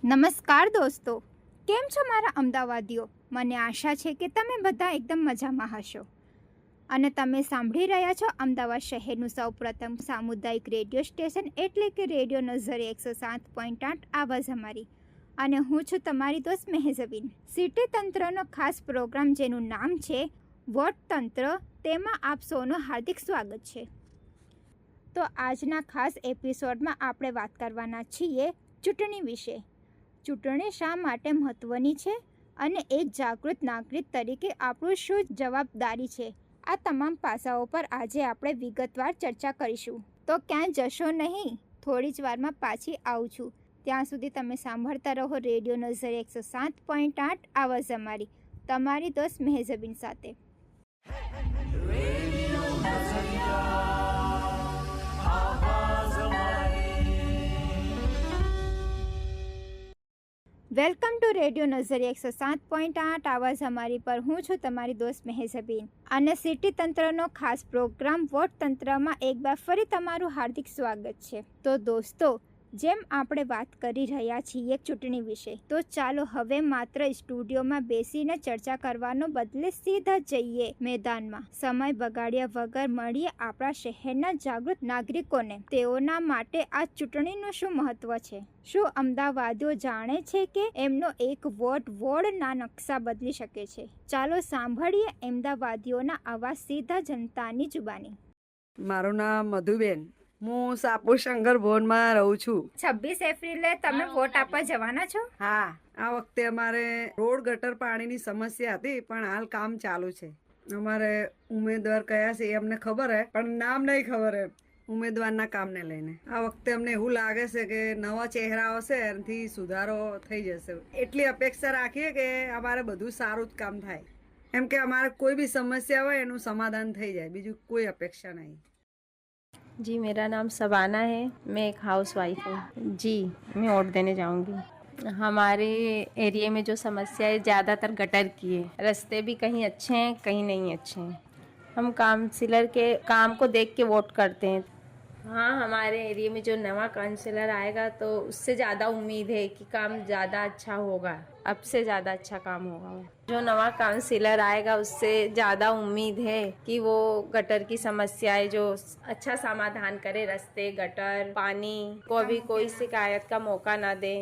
નમસ્કાર દોસ્તો, કેમ છો મારા અમદાવાદીઓ? મને આશા છે કે તમે બધા એકદમ મજામાં હશો અને તમે સાંભળી રહ્યા છો અમદાવાદ શહેરનું સૌપ્રથમ સામુદાયિક રેડિયો સ્ટેશન એટલે કે રેડિયો નઝરી 107.8 આવાજ અમારી. અને હું છું તમારી દોસ્ત મેહઝબીન. સિટી તંત્રનો ખાસ પ્રોગ્રામ જેનું નામ છે વોટ તંત્ર, તેમાં આપ સૌનું હાર્દિક સ્વાગત છે. તો આજના ખાસ એપિસોડમાં આપણે વાત કરવાના છીએ ચૂંટણી વિશે. ચૂંટણી શા માટે મહત્ત્વની છે અને એક જાગૃત નાગરિક તરીકે આપણું શું જવાબદારી છે, આ તમામ પાસાઓ પર આજે આપણે વિગતવાર ચર્ચા કરીશું. તો ક્યાં જશો નહીં, થોડી જ વારમાં પાછી આવું છું. ત્યાં સુધી તમે સાંભળતા રહો રેડિયો નઝરી 107.8 આવાજ અમારી, તમારી દોસ્ત મેહઝબીન સાથે. વેલકમ ટુ રેડિયો નઝરી 107.8 આવાજ અમારી પર હું છું તમારી દોસ્ત મેહઝબીન અને સિટી તંત્રનો ખાસ પ્રોગ્રામ વોટ તંત્રમાં એકવાર ફરી તમારું હાર્દિક સ્વાગત છે. તો દોસ્તો, જેમ આપણે વાત કરી રહ્યા છીએ ચૂંટણી વિશે, તો ચાલો હવે માત્ર સ્ટુડિયોમાં બેસીને ચર્ચા કરવાનો બદલે સીધા જઈએ મેદાનમાં. સમય બગાડ્યા વગર મળીએ આપણા શહેરના જાગૃત નાગરિકોને. તેઓના માટે આ ચૂંટણીનું શું મહત્વ છે? શું અમદાવાદીઓ જાણે છે કે એમનો એક વોટ વોર્ડના નકશા બદલી શકે છે? ચાલો સાંભળીએ અમદાવાદીઓના અવાજ સીધા જનતાની જુબાની. મારું નામ મધુબેન, હું સાપુર શંકર ભવનમાં રહું છું. 26 એપ્રિલે તમે વોટ આપવા જવાના છો? હા, આ વખતે અમારે રોડ ગટર પાણીની સમસ્યા હતી, પણ હાલ કામ ચાલુ છે. અમારે ઉમેદવાર કયા છે એ અમને ખબર હે, પણ નામ નહીં ખબર હે ઉમેદવારના કામને લઈને. આ વખતે અમને એવું લાગે છે કે નવા ચહેરા આવશે, એનાથી સુધારો થઈ જશે. એટલી અપેક્ષા રાખીએ કે અમારે બધું સારું જ કામ થાય, એમ કે અમારે કોઈ બી समस्या હોય એનું સમાધાન થઈ જાય, બીજું કોઈ અपेक्षा नहीं. जी, मेरा नाम सबाना है, मैं एक हाउस वाइफ हूँ. जी, मैं वोट देने जाऊँगी. हमारे एरिया में जो समस्या है ज़्यादातर गटर की है. रास्ते भी कहीं अच्छे हैं, कहीं नहीं अच्छे हैं. हम काउंसिलर के काम को देख के वोट करते हैं. हाँ, हमारे एरिया में जो नवा काउंसिलर आएगा तो उससे ज़्यादा उम्मीद है कि काम ज़्यादा अच्छा होगा, अब से ज़्यादा अच्छा काम होगा. जो नवा काउंसिलर आएगा उससे ज़्यादा उम्मीद है कि वो गटर की समस्याएं जो अच्छा समाधान करे, रास्ते, गटर, पानी को भी कोई शिकायत का मौका ना दे,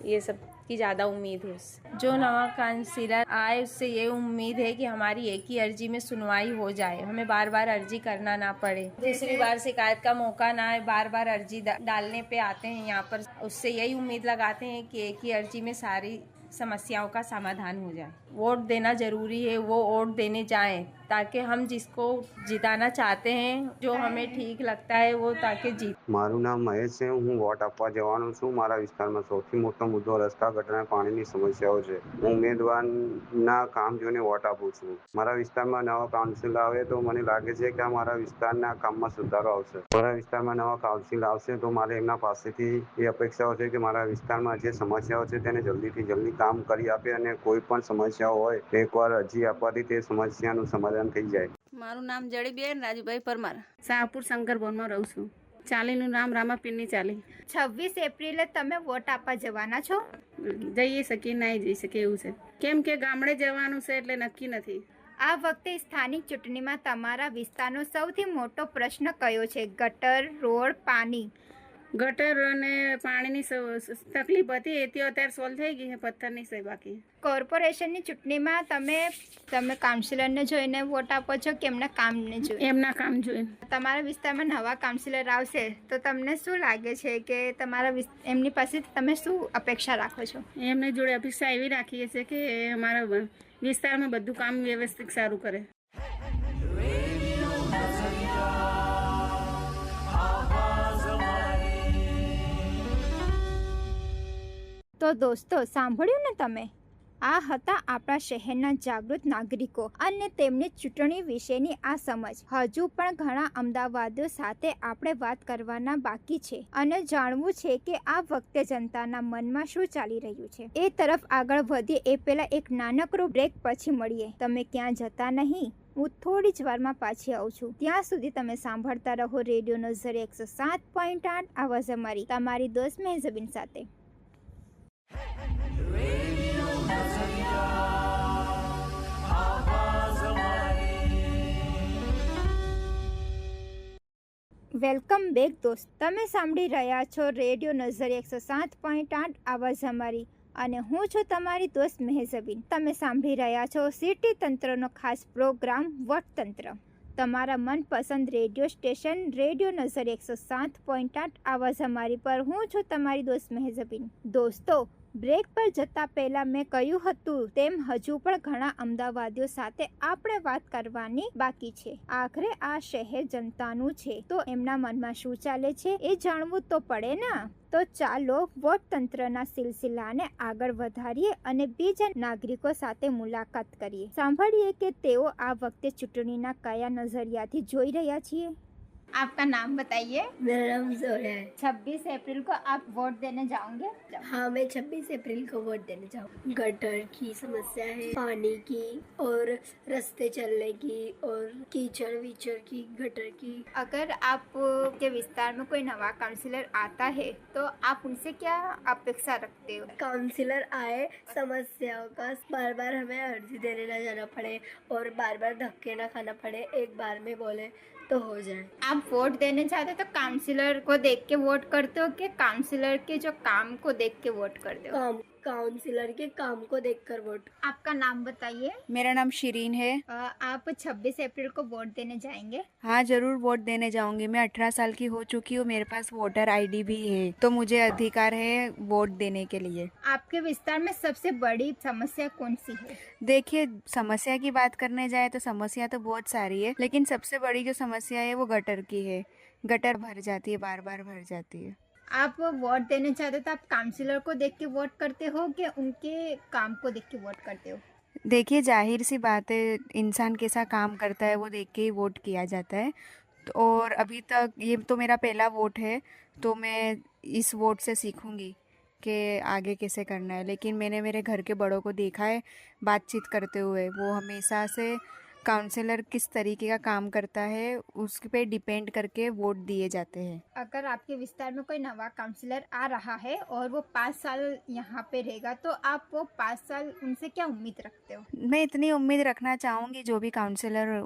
ये सब की ज़्यादा उम्मीद है उससे. जो नवा काउंसिलर आए उससे ये उम्मीद है कि हमारी एक ही अर्जी में सुनवाई हो जाए, हमें बार बार अर्जी करना ना पड़े, दूसरी बार शिकायत का मौका ना आए. बार बार अर्जी डालने पे आते हैं यहाँ पर, उससे यही उम्मीद लगाते हैं कि एक ही अर्जी में सारी समस्याओं का समाधान हो जाए. वोट देना ज़रूरी है, वो वोट देने जाएं ताकि हम जिसको जिताना चाहते हैं, जो हमें ठीक लगता है वो ताकि जीत. મારું નામ મહેશ છે, હું વોટ આપવા જવાનો છું. મારા વિસ્તારમાં સૌથી મોટો મુદ્દો રસ્તા, ગટર અને પાણીની સમસ્યાઓ છે. હું ઉમેદવારના કામ જોઈને વોટ આપું છું. મારા વિસ્તારમાં નવા કાઉન્સિલ આવે તો મને લાગે છે કે મારા વિસ્તારના કામમાં સુધારો આવશે. મારા વિસ્તારમાં નવા કાઉન્સિલ આવશે તો મારે એમના પાસેથી એ અપેક્ષાઓ છે કે મારા વિસ્તારમાં જે સમસ્યાઓ છે તેને જલ્દીથી જલ્દી કામ કરી આપે અને કોઈ પણ સમસ્યાઓ હોય તો એકવાર અરજી આપવાથી તે સમસ્યાનું સમાધાન થઈ જાય. મારું નામ જડીબેન રાજુભાઈ પરમાર, શાહપુર શંકર ભવનમાં રહું છું. ચાલીનું નામ રામાપીરની ચાલી. 26 એપ્રિલે તમે વોટ આપવા જવાના છો? જઈ શકીએ નહીં જઈ શકીએ એવું છે, કેમ કે ગામડે જવાનું છે એટલે નક્કી નથી. આ વખતે સ્થાનિક ચૂંટણીમાં તમારા વિસ્તારનો સૌથી મોટો પ્રશ્ન કયો છે? ગટર, રોડ, પાણી? ગટર અને પાણીની તકલીફ હતી એ તો અત્યારે સોલ્વ થઈ ગઈ છે, પથ્થરની છે બાકી. કોર્પોરેશનની ચૂંટણીમાં તમે કાઉન્સિલરને જોઈને વોટ આપો છો કે એમના કામને જોઈને? એમના કામ જોઈને. તમારા વિસ્તારમાં નવા કાઉન્સિલર આવશે તો તમને શું લાગે છે કે એમની પાસેથી તમે શું અપેક્ષા રાખો છો? એમની જોડે અપેક્ષા એવી રાખીએ છીએ કે અમારા વિસ્તારમાં બધું કામ વ્યવસ્થિત સારું કરે. તો દોસ્તો, સાંભળ્યું ને તમે? આ હતા આપણા શહેરના જાગૃત નાગરિકો અને તેમની ચૂંટણી વિશેની આ સમજ. હજુ પણ ઘણા અમદાવાદીઓ સાથે આપણે વાત કરવાના બાકી છે અને જાણવું છે કે આ વખતે જનતાના મનમાં શું ચાલી રહ્યું છે. એ તરફ આગળ વધીએ એ પહેલા એક નાનકડો બ્રેક પછી મળીએ. તમે ક્યાં જતા નહીં, હું થોડી જ વારમાં પાછી આવું છું. ત્યાં સુધી તમે સાંભળતા રહો રેડિયો નઝરી 107.8 આવાજ અમારી, તમારી દોસ્ત મેહઝબીન સાથે. વેલકમ બેક દોસ્ત. તમે સાંભળી રહ્યા છો રેડિયો નઝર 107.8 આવાજ અમારી, અને હું છું તમારી દોસ્ત મેહઝબીન. તમે સાંભળી રહ્યા છો સિટી તંત્રનો ખાસ પ્રોગ્રામ વટતંત્ર, તમારા મનપસંદ રેડિયો સ્ટેશન રેડિયો નઝર 107.8 આવાજ અમારી પર. હું છું તમારી દોસ્ત મેહઝબીન. દોસ્તો, બ્રેક પર જતા પહેલા મેં કહ્યું હતું તેમ હજુ પણ ઘણા અમદાવાદીઓ સાથે આપણે વાત કરવાની બાકી છે. આખરે આ શહેર જનતાનું છે, તો એમના મનમાં શું ચાલે છે એ જાણવું તો પડે ને. તો ચાલો વોટતંત્રના સિલસિલાને આગળ વધારીએ અને બીજા નાગરિકો સાથે મુલાકાત કરીએ. સાંભળીએ કે તેઓ આ વખતે ચૂંટણીના કયા નજરિયાથી જોઈ રહ્યા છીએ. आपका नाम बताइए. मेरा नाम जोया है. 26 अप्रैल को आप वोट देने जाओगे? हाँ, मैं 26 अप्रैल को वोट देने जाऊँ. गटर की समस्या है, पानी की और रास्ते चलने की और कीचड़ वीचड़ की, गटर की. अगर आप के विस्तार में कोई नवा काउंसिलर आता है तो आप उनसे क्या अपेक्षा रखते हो? काउंसिलर आए, समस्याओं का बार बार हमें अर्जी देने ना जाना पड़े और बार बार धक्के ना खाना पड़े, एक बार में बोले तो हो जाए. आप वोट देने जाते हो तो काउंसिलर को देख के वोट करते हो कि काउंसिलर के जो काम को देख के वोट करते हो? काउंसिलर के काम को देखकर वोट. आपका नाम बताइए. मेरा नाम शिरीन है. आप 26 अप्रैल को वोट देने जाएंगे? हाँ, जरूर वोट देने जाऊंगी. मैं 18 साल की हो चुकी हूँ, मेरे पास वोटर आईडी भी है, तो मुझे अधिकार है वोट देने के लिए. आपके विस्तार में सबसे बड़ी समस्या कौन सी है? देखिए, समस्या की बात करने जाए तो समस्या तो बहुत सारी है, लेकिन सबसे बड़ी जो समस्या है वो गटर की है. गटर भर जाती है, बार बार भर जाती है. आप वोट देने चाहते हो तो आप काउंसिलर को देख के वोट करते हो कि उनके काम को देख के वोट करते हो? देखिए, जाहिर सी बात है, इंसान कैसा काम करता है वो देख के ही वोट किया जाता है. और अभी तक ये तो मेरा पहला वोट है, तो मैं इस वोट से सीखूंगी कि आगे कैसे करना है. लेकिन मैंने मेरे घर के बड़ों को देखा है बातचीत करते हुए, वो हमेशा से काउंसलर किस तरीके का काम करता है उस पे डिपेंड करके वोट दिए जाते हैं. अगर आपके विस्तार में कोई नवा काउंसलर आ रहा है और वो 5 साल यहाँ पे रहेगा तो आप वो 5 साल उनसे क्या उम्मीद रखते हो? मैं इतनी उम्मीद रखना चाहूँगी, जो भी काउंसलर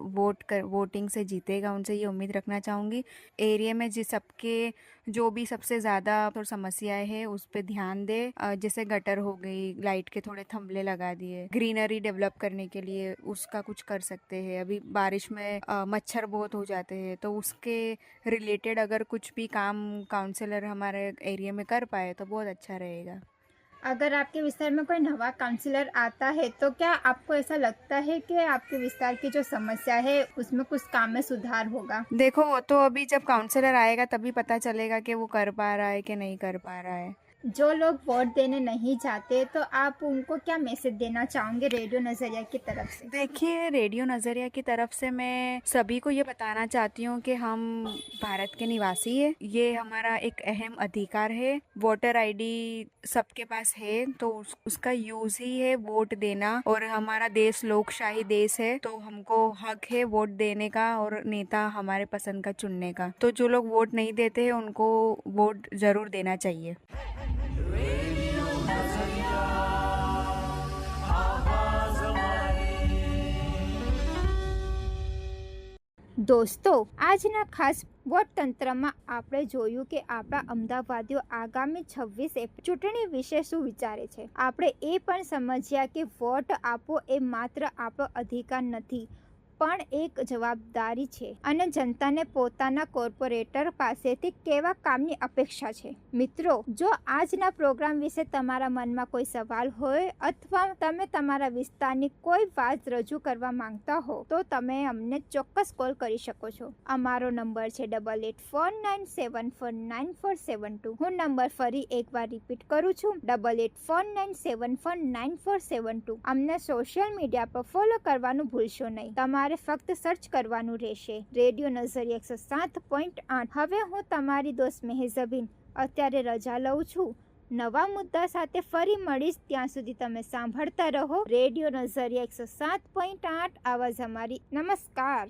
वोटिंग से जीतेगा उनसे ये उम्मीद रखना चाहूँगी, एरिया में जिस सबके जो भी सबसे ज़्यादा तो समस्याएं है उस पर ध्यान दे. जैसे गटर हो गई, लाइट के थोड़े थंबले लगा दिए, ग्रीनरी डेवलप करने के लिए उसका कुछ कर सकते हैं. अभी बारिश में मच्छर बहुत हो जाते हैं, तो उसके रिलेटेड अगर कुछ भी काम काउंसलर हमारे एरिया में कर पाए तो बहुत अच्छा रहेगा. अगर आपके विस्तार में कोई नवा काउंसलर आता है तो क्या आपको ऐसा लगता है कि आपके विस्तार की जो समस्या है उसमें कुछ काम में सुधार होगा? देखो, वो तो अभी जब काउंसलर आएगा तभी पता चलेगा कि वो कर पा रहा है कि नहीं कर पा रहा है. जो लोग वोट देने नहीं जाते तो आप उनको क्या मैसेज देना चाहोगे रेडियो नजरिया की तरफ से? देखिए, रेडियो नज़रिया की तरफ से मैं सभी को ये बताना चाहती हूँ कि हम भारत के निवासी हैं, ये हमारा एक अहम अधिकार है. वोटर आईडी सबके पास है, तो उसका यूज़ ही है वोट देना. और हमारा देश लोकशाही देश है, तो हमको हक है वोट देने का और नेता हमारे पसंद का चुनने का. तो जो लोग वोट नहीं देते हैं उनको वोट ज़रूर देना चाहिए. દોસ્તો, આજના ખાસ વોટતંત્રમાં આપણે જોયું કે આપણા અમદાવાદીઓ આગામી 26 એપ્રિલ ચૂંટણી વિશે શું વિચારે છે. આપણે એ પણ સમજ્યા કે વોટ આપવો એ માત્ર આપણો અધિકાર નથી પણ એક જવાબદારી છે, અને જનતાને પોતાના કોર્પોરેટર પાસેથી કેવા કામની અપેક્ષા છે. મિત્રો, જો આજના પ્રોગ્રામ વિશે તમારા મનમાં કોઈ સવાલ હોય અથવા તમે તમારા વિસ્તારની કોઈ વાત રજૂ કરવા માંગતા હો તો તમે અમને ચોક્કસ કોલ કરી શકો છો. અમારો નંબર છે 8849749472. હું નંબર ફરી એકવાર રિપીટ કરું છું, 8849749472. અમને સોશિયલ મીડિયા પર ફોલો કરવાનું ભૂલશો નહીં. તમારે ફક્ત સર્ચ કરવાનું રહેશે રેડિયો નઝર 107.8. હવે હું તમારી દોસ્ત મેહઝબીન અત્યારે રજા લઉં છું. નવા મુદ્દા સાથે ફરી મળીશ. ત્યાં સુધી તમે સાંભળતા રહો રેડિયો નઝર 107.8 આવાજ અમારી. નમસ્કાર.